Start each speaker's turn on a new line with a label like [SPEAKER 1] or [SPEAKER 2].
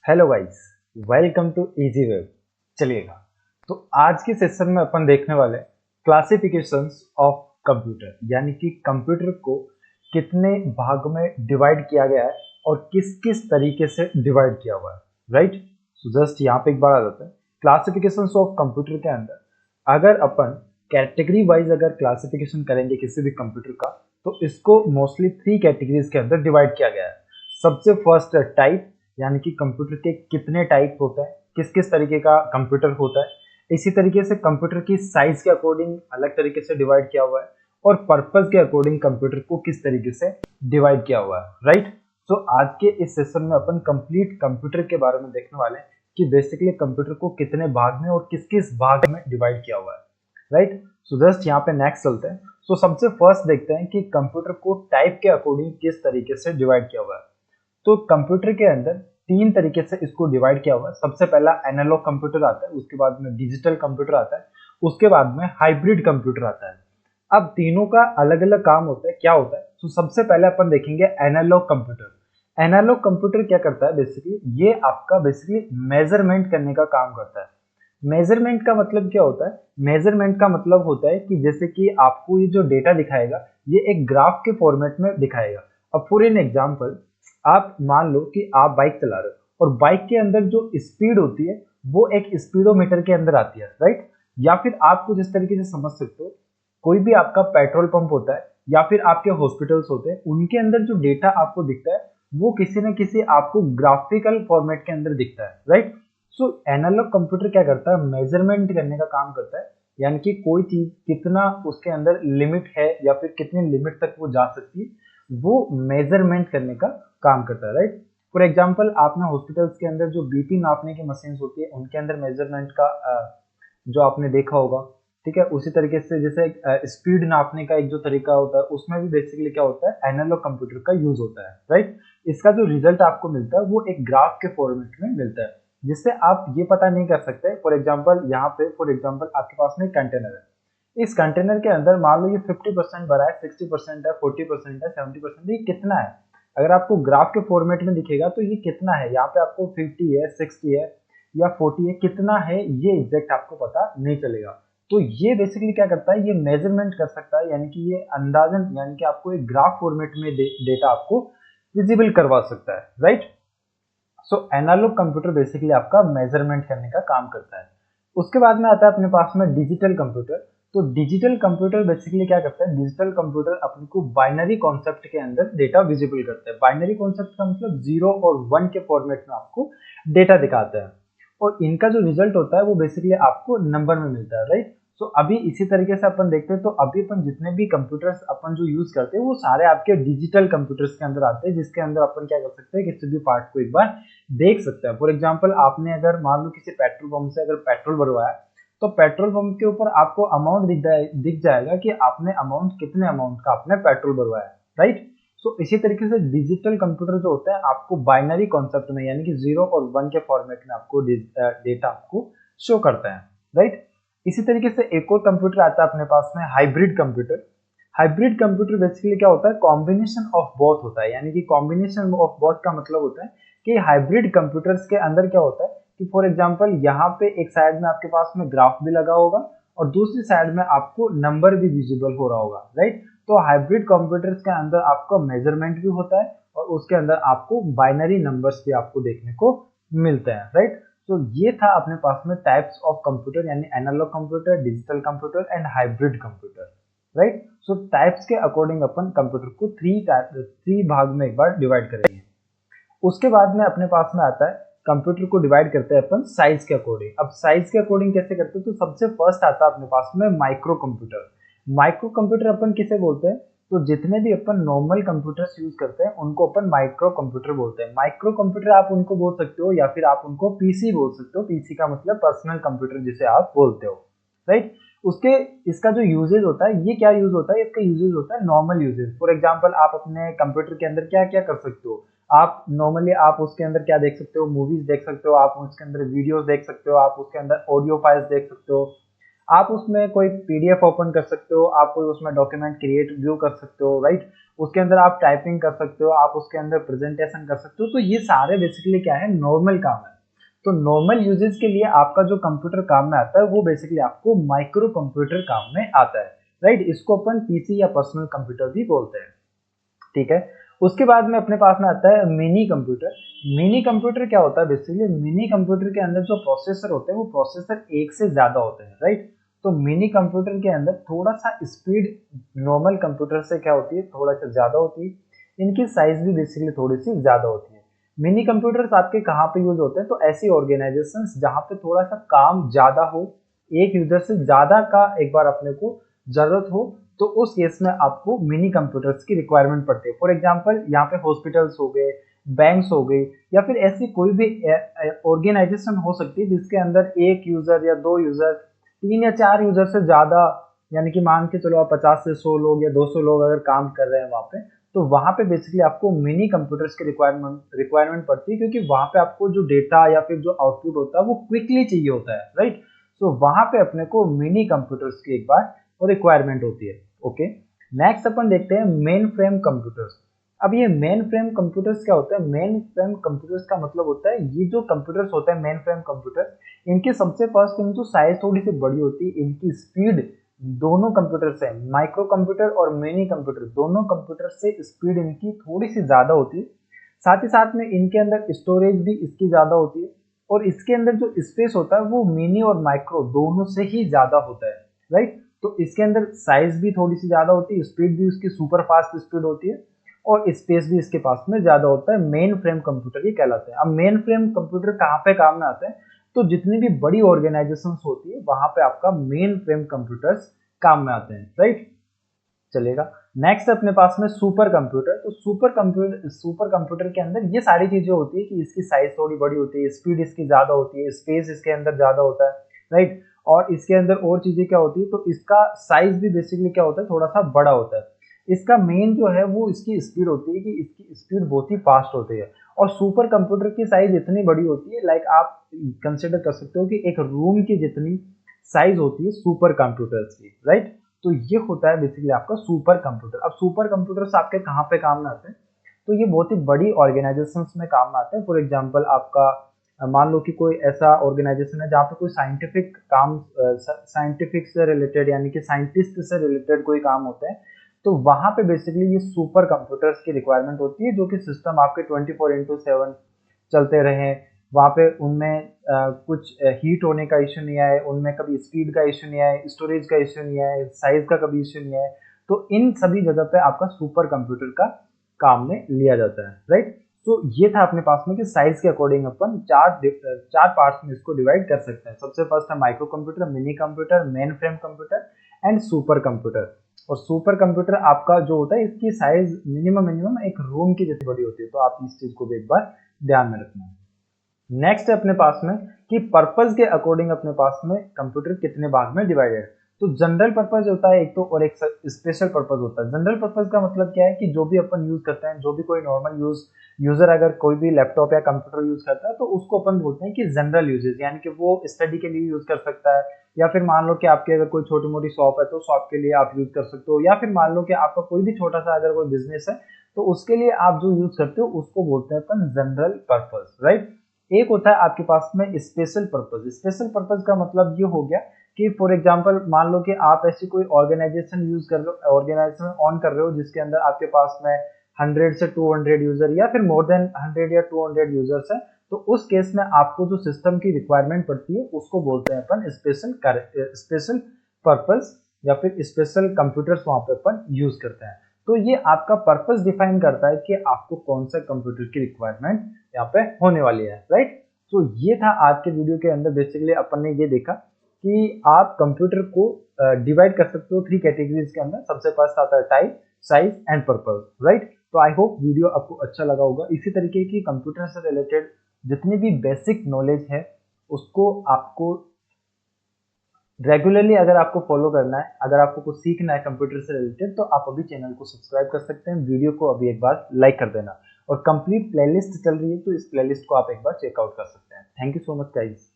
[SPEAKER 1] Hello guys, welcome to Easy Web. चलिएगा, तो आज के सेशन में अपन देखने वाले क्लासिफिकेशंस ऑफ कंप्यूटर, यानी कि कंप्यूटर को कितने भाग में डिवाइड किया गया है और किस किस तरीके से डिवाइड किया हुआ है। राइट, सो जस्ट यहाँ पे एक बार आ जाता है क्लासिफिकेशंस ऑफ कंप्यूटर के अंदर। अगर अपन कैटेगरी वाइज अगर क्लासिफिकेशन करेंगे किसी भी कंप्यूटर का, तो इसको मोस्टली 3 कैटेगरीज के अंदर डिवाइड किया गया है। सबसे फर्स्ट टाइप, यानी कि कंप्यूटर के कितने टाइप होते हैं, किस किस तरीके का कंप्यूटर होता है। इसी तरीके से कंप्यूटर की साइज के अकॉर्डिंग अलग तरीके से डिवाइड किया हुआ है और पर्पस के अकॉर्डिंग कंप्यूटर को किस तरीके से डिवाइड किया हुआ है। राइट, सो आज के इस सेशन में अपन कंप्लीट कंप्यूटर के बारे में देखने वाले हैं कि बेसिकली कंप्यूटर को कितने भाग में और किस किस भाग में डिवाइड किया हुआ है। राइट, सो जस्ट यहाँ पे नेक्स्ट चलते हैं। सो सबसे फर्स्ट देखते हैं कि कंप्यूटर को टाइप के अकॉर्डिंग किस तरीके से डिवाइड किया हुआ है। तो कंप्यूटर के अंदर 3 तरीके से इसको डिवाइड किया हुआ है। सबसे पहला एनालॉग कंप्यूटर आता है, उसके बाद में डिजिटल कंप्यूटर आता है, उसके बाद में हाइब्रिड कंप्यूटर आता है। अब तीनों का अलग अलग काम होता है, क्या होता है। तो सबसे पहले अपन देखेंगे एनालॉग कंप्यूटर। एनालॉग कंप्यूटर क्या करता है, बेसिकली ये आपका बेसिकली मेजरमेंट करने का काम करता है। मेजरमेंट का मतलब क्या होता है, मेजरमेंट का मतलब होता है कि जैसे कि आपको ये जो डेटा दिखाएगा ये एक ग्राफ के फॉर्मेट में दिखाएगा। अब फॉर एन एग्जांपल, आप मान लो कि आप बाइक चला रहे हो और बाइक के अंदर जो स्पीड होती है वो एक स्पीडोमीटर के अंदर आती है। राइट, या फिर आप कुछ इस तरीके से समझ सकते हो, कोई भी आपका पेट्रोल पंप होता है या फिर आपके हॉस्पिटल्स होते हैं, उनके अंदर जो डेटा आपको दिखता है वो किसी न किसी आपको ग्राफिकल फॉर्मेट के अंदर दिखता है। राइट, सो एनालॉग कंप्यूटर क्या करता है, मेजरमेंट करने का काम करता है, यानी कि कोई चीज कितना उसके अंदर लिमिट है या फिर कितनी लिमिट तक वो जा सकती है, वो मेजरमेंट करने का काम करता है। राइट, फॉर एग्जांपल आपने हॉस्पिटल्स के अंदर जो बीपी नापने की मशीन्स होती है उनके अंदर मेजरमेंट का जो आपने देखा होगा, ठीक है। उसी तरीके से जैसे स्पीड नापने का एक जो तरीका होता है, उसमें भी बेसिकली क्या होता है, एनालॉग कंप्यूटर का यूज होता है। राइट, इसका जो रिजल्ट आपको मिलता है वो एक ग्राफ के फॉर्मेट में मिलता है, जिससे आप ये पता नहीं कर सकते। फॉर एग्जाम्पल यहाँ पे फॉर एग्जाम्पल आपके पास में कंटेनर है, इस कंटेनर के अंदर मान लो ये 50% भरा है, 60% है, 40% है, 70%, ये कितना है। अगर आपको ग्राफ के फॉर्मेट में दिखेगा तो ये कितना है, यहाँ पे आपको 50 है, 60 है या 40 है, कितना है ये एग्जैक्ट आपको पता नहीं चलेगा। तो ये बेसिकली क्या करता है, ये मेजरमेंट कर सकता है, यानी कि ये अंदाजन, यानी कि आपको एक ग्राफ फॉर्मेट में डेटा आपको विजिबल करवा सकता है। राइट, सो एनालॉग कंप्यूटर बेसिकली आपका मेजरमेंट करने का काम करता है। उसके बाद में आता है अपने पास में डिजिटल कंप्यूटर। तो डिजिटल कंप्यूटर बेसिकली क्या करता है, डिजिटल कंप्यूटर अपने को बाइनरी कॉन्सेप्ट के अंदर डेटा विजिबल करता है। बाइनरी कॉन्सेप्ट का मतलब 0 और 1 के फॉर्मेट में आपको डेटा दिखाता है और इनका जो रिजल्ट होता है वो बेसिकली आपको नंबर में मिलता है। राइट, सो अभी इसी तरीके से अपन देखते हैं, तो अभी अपन जितने भी कंप्यूटर्स अपन जो यूज करते हैं वो सारे आपके डिजिटल कंप्यूटर्स के अंदर आते हैं, जिसके अंदर अपन क्या कर सकते हैं, किसी भी पार्ट को एक बार देख सकते हैं। फॉर एग्जाम्पल, आपने अगर मान लो किसी पेट्रोल पंप से अगर पेट्रोल भरवाया, तो पेट्रोल पंप के ऊपर आपको अमाउंट दिख जाएगा कि आपने अमाउंट कितने अमाउंट का आपने पेट्रोल भरवाया। राइट, सो इसी तरीके से डिजिटल कंप्यूटर जो होता है आपको बाइनरी कॉन्सेप्ट में, यानी कि 0 और 1 के फॉर्मेट में आपको डेटा आपको शो करता है। राइट, इसी तरीके से एक और कंप्यूटर आता है अपने पास में, hybrid computer. Hybrid computer basically क्या होता है, कॉम्बिनेशन ऑफ बोथ होता है, यानी कि कॉम्बिनेशन ऑफ बोथ का मतलब होता है कि हाइब्रिड कंप्यूटर्स के अंदर क्या होता है कि फॉर एग्जांपल यहाँ पे एक साइड में आपके पास में ग्राफ भी लगा होगा और दूसरी साइड में आपको नंबर भी विजिबल हो रहा होगा। राइट, तो हाइब्रिड कंप्यूटर्स के अंदर आपका मेजरमेंट भी होता है और उसके अंदर आपको बाइनरी नंबर्स भी आपको देखने को मिलते हैं। राइट, तो ये था अपने पास में टाइप्स ऑफ कंप्यूटर, यानी analogue computer, digital computer and hybrid computer. Right, so types के अकॉर्डिंग अपन कंप्यूटर को 3 भाग में एक बार डिवाइड करेंगे। उसके बाद में अपने पास में आता है कंप्यूटर को डिवाइड करते हैं अपन साइज के अकॉर्डिंग। अब साइज के अकॉर्डिंग कैसे करते हैं, तो सबसे फर्स्ट आता है अपने पास में माइक्रो कंप्यूटर। माइक्रो कंप्यूटर अपन किसे बोलते हैं, तो जितने भी अपन नॉर्मल कंप्यूटर्स यूज करते हैं उनको अपन माइक्रो कंप्यूटर बोलते हैं। माइक्रो कंप्यूटर आप उनको बोल सकते हो या फिर आप उनको पीसी बोल सकते हो। पीसी का मतलब पर्सनल कंप्यूटर जिसे आप बोलते हो। राइट, उसके इसका जो यूजेज होता है, ये क्या यूज होता है, इसका यूजेज होता है नॉर्मल यूजेज। फॉर एग्जांपल, आप अपने कंप्यूटर के अंदर क्या क्या कर सकते हो, आप नॉर्मली आप उसके अंदर क्या देख सकते हो, मूवीज देख सकते हो, आप उसके अंदर वीडियोस देख सकते हो, आप उसके अंदर ऑडियो फाइल्स देख सकते हो, आप उसमें कोई पीडीएफ ओपन कर सकते हो, आप कोई उसमें डॉक्यूमेंट क्रिएट व्यू कर सकते हो, राइट। उसके अंदर आप टाइपिंग कर सकते हो, आप उसके अंदर प्रेजेंटेशन कर सकते हो। तो ये सारे बेसिकली क्या है, नॉर्मल काम है। तो नॉर्मल यूजेस के लिए आपका जो कंप्यूटर काम में आता है वो बेसिकली आपको माइक्रो कंप्यूटर काम में आता है, राइट। इसको अपन पीसी या पर्सनल कंप्यूटर भी बोलते हैं, ठीक है। उसके बाद में अपने पास में आता है मिनी कंप्यूटर। मिनी कंप्यूटर क्या होता है, बेसिकली मिनी कंप्यूटर के अंदर जो प्रोसेसर होते हैं वो प्रोसेसर एक से ज्यादा होते हैं, राइट। तो मिनी कंप्यूटर के अंदर थोड़ा सा स्पीड नॉर्मल कंप्यूटर से क्या होती है, थोड़ा सा ज्यादा होती है। इनकी साइज भी बेसिकली थोड़ी सी ज्यादा होती है। मिनी कंप्यूटर्स आपके कहाँ पे यूज होते हैं, तो ऐसी ऑर्गेनाइजेशंस जहाँ पे थोड़ा सा काम ज्यादा हो, एक यूजर से ज्यादा का एक बार अपने को जरूरत हो, तो उस केस में आपको मिनी कंप्यूटर्स की रिक्वायरमेंट पड़ती है। फॉर एग्जांपल यहाँ पे हॉस्पिटल्स हो गए, बैंक्स हो गई, या फिर ऐसी कोई भी ऑर्गेनाइजेशन हो सकती है जिसके अंदर एक यूजर या दो यूजर, तीन या चार यूजर से ज्यादा, यानी कि मान के चलो आप 50 से 100 लोग या 200 लोग अगर काम कर रहे हैं वहां पे, तो वहां पे बेसिकली आपको मिनी कंप्यूटर्स की रिक्वायरमेंट पड़ती है, क्योंकि वहां पे आपको जो डेटा या फिर जो आउटपुट होता है वो क्विकली चाहिए होता है, राइट। तो वहां पे अपने को मिनी कंप्यूटर्स की एक बार रिक्वायरमेंट होती है, ओके। नेक्स्ट अपन देखते हैं मेन फ्रेम कंप्यूटर्स। अब ये मेन फ्रेम कंप्यूटर्स क्या होता है, मेन फ्रेम कंप्यूटर्स का मतलब होता है ये जो कंप्यूटर्स होते हैं मेन फ्रेम कंप्यूटर, इनके सबसे फर्स्ट थिंग तो साइज थोड़ी सी बड़ी होती है, इनकी स्पीड दोनों कंप्यूटर से, माइक्रो कंप्यूटर और मिनी कंप्यूटर दोनों कंप्यूटर से स्पीड इनकी थोड़ी सी ज्यादा होती है। साथ ही साथ में इनके अंदर स्टोरेज भी इसकी ज्यादा होती है, और इसके अंदर जो स्पेस होता है वो मिनी और माइक्रो दोनों से ही ज्यादा होता है, राइट। तो इसके अंदर साइज भी थोड़ी सी ज्यादा होती है, स्पीड भी उसकी सुपर फास्ट स्पीड होती है, और स्पेस भी इसके पास में ज्यादा होता है। मेन फ्रेम कंप्यूटर ही कहलाते हैं। अब मेन फ्रेम कंप्यूटर कहाँ पे काम में आते हैं, तो जितनी भी बड़ी ऑर्गेनाइजेशंस होती है वहां पे आपका मेन फ्रेम कंप्यूटर्स काम में आते हैं, राइट। चलेगा। नेक्स्ट अपने पास में सुपर कंप्यूटर। तो सुपर कंप्यूटर के अंदर ये सारी चीजें होती है कि इसकी साइज थोड़ी बड़ी होती है, स्पीड इसकी ज्यादा होती है, स्पेस इसके अंदर ज्यादा होता है, राइट। और इसके अंदर और चीजें क्या होती है, तो इसका साइज भी बेसिकली क्या होता है, थोड़ा सा बड़ा होता है। इसका मेन जो है वो इसकी स्पीड होती है कि इसकी स्पीड बहुत ही फास्ट होती है। और सुपर कंप्यूटर की साइज इतनी बड़ी होती है, लाइक आप कंसिडर कर सकते हो कि एक रूम की जितनी साइज होती है सुपर कंप्यूटर्स की, राइट। तो ये होता है बेसिकली आपका सुपर कंप्यूटर। अब सुपर कंप्यूटर्स आपके कहाँ पे काम में आते हैं, तो ये बहुत ही बड़ी ऑर्गेनाइजेशंस में काम में आते हैं। फॉर एग्जांपल आपका मान लो कि कोई ऐसा ऑर्गेनाइजेशन है जहाँ पे कोई साइंटिफिक काम, साइंटिफिक से रिलेटेड यानी कि साइंटिस्ट से रिलेटेड कोई काम होते हैं, तो वहां पे बेसिकली ये सुपर कंप्यूटर्स की रिक्वायरमेंट होती है, जो कि सिस्टम आपके 24/7 चलते रहे। वहाँ पे उनमें कुछ हीट होने का इश्यू नहीं आए, उनमें कभी स्पीड का इश्यू नहीं आए, स्टोरेज का इश्यू नहीं आए, साइज का कभी इश्यू नहीं आए। तो इन सभी जगह पे आपका सुपर कंप्यूटर का काम में लिया जाता है, राइट। तो ये था अपने पास में कि साइज के अकॉर्डिंग अपन चार पार्ट्स में इसको डिवाइड कर सकते हैं। सबसे फर्स्ट है micro computer, mini computer, main frame computer and super computer. और सुपर कंप्यूटर आपका जो होता है इसकी साइज मिनिमम एक रूम की जितनी बड़ी होती है, तो आप इस चीज को भी एक बार ध्यान में रखना। नेक्स्ट है अपने पास में कि पर्पस के अकॉर्डिंग अपने पास में कंप्यूटर कितने भाग में डिवाइडेड। तो जनरल पर्पस होता है एक तो, और एक स्पेशल पर्पस होता है। जनरल पर्पस का मतलब क्या है कि जो भी अपन यूज करते हैं, जो भी कोई नॉर्मल यूजर अगर कोई भी लैपटॉप या कंप्यूटर यूज करता है तो उसको अपन बोलते हैं कि जनरल यूजेस, यानी कि वो स्टडी के लिए यूज कर सकता है, या फिर मान लो कि आपकी अगर कोई छोटी मोटी शॉप है तो शॉप के लिए आप यूज कर सकते हो, या फिर मान लो कि आपका कोई भी छोटा सा अगर कोई बिजनेस है तो उसके लिए आप जो यूज करते हो उसको बोलते हैं अपन जनरल पर्पस, राइट। एक होता है आपके पास में स्पेशल पर्पस। स्पेशल पर्पस का मतलब ये हो गया कि फॉर एग्जांपल मान लो कि आप ऐसी कोई ऑर्गेनाइजेशन यूज कर रहे हो, ऑर्गेनाइजेशन ऑन कर रहे हो जिसके अंदर आपके पास में 100 से 200 यूजर या फिर मोर देन 100 या 200 यूजर्स है, तो उस केस में आपको जो सिस्टम की रिक्वायरमेंट पड़ती है उसको बोलते हैं अपन स्पेशल पर्पस, या फिर स्पेशल कंप्यूटर्स वहां पे अपन यूज करते हैं। तो ये आपका पर्पस डिफाइन करता है कि आपको कौन सा कंप्यूटर की रिक्वायरमेंट यहाँ पे होने वाली है, राइट। तो ये था आज के वीडियो के अंदर। बेसिकली अपन ने ये देखा कि आप कंप्यूटर को डिवाइड कर सकते हो 3 कैटेगरीज के अंदर। सबसे फर्स्ट आता है type, size and purpose, right. तो आई होप वीडियो आपको अच्छा लगा होगा। इसी तरीके की कंप्यूटर से रिलेटेड जितनी भी बेसिक नॉलेज है उसको आपको रेगुलरली अगर आपको फॉलो करना है, अगर आपको कुछ सीखना है कंप्यूटर से रिलेटेड, तो आप अभी चैनल को सब्सक्राइब कर सकते हैं, वीडियो को अभी एक बार लाइक कर देना, और कंप्लीट प्लेलिस्ट चल रही है तो इस प्लेलिस्ट को आप एक बार चेकआउट कर सकते हैं। Thank you so much guys.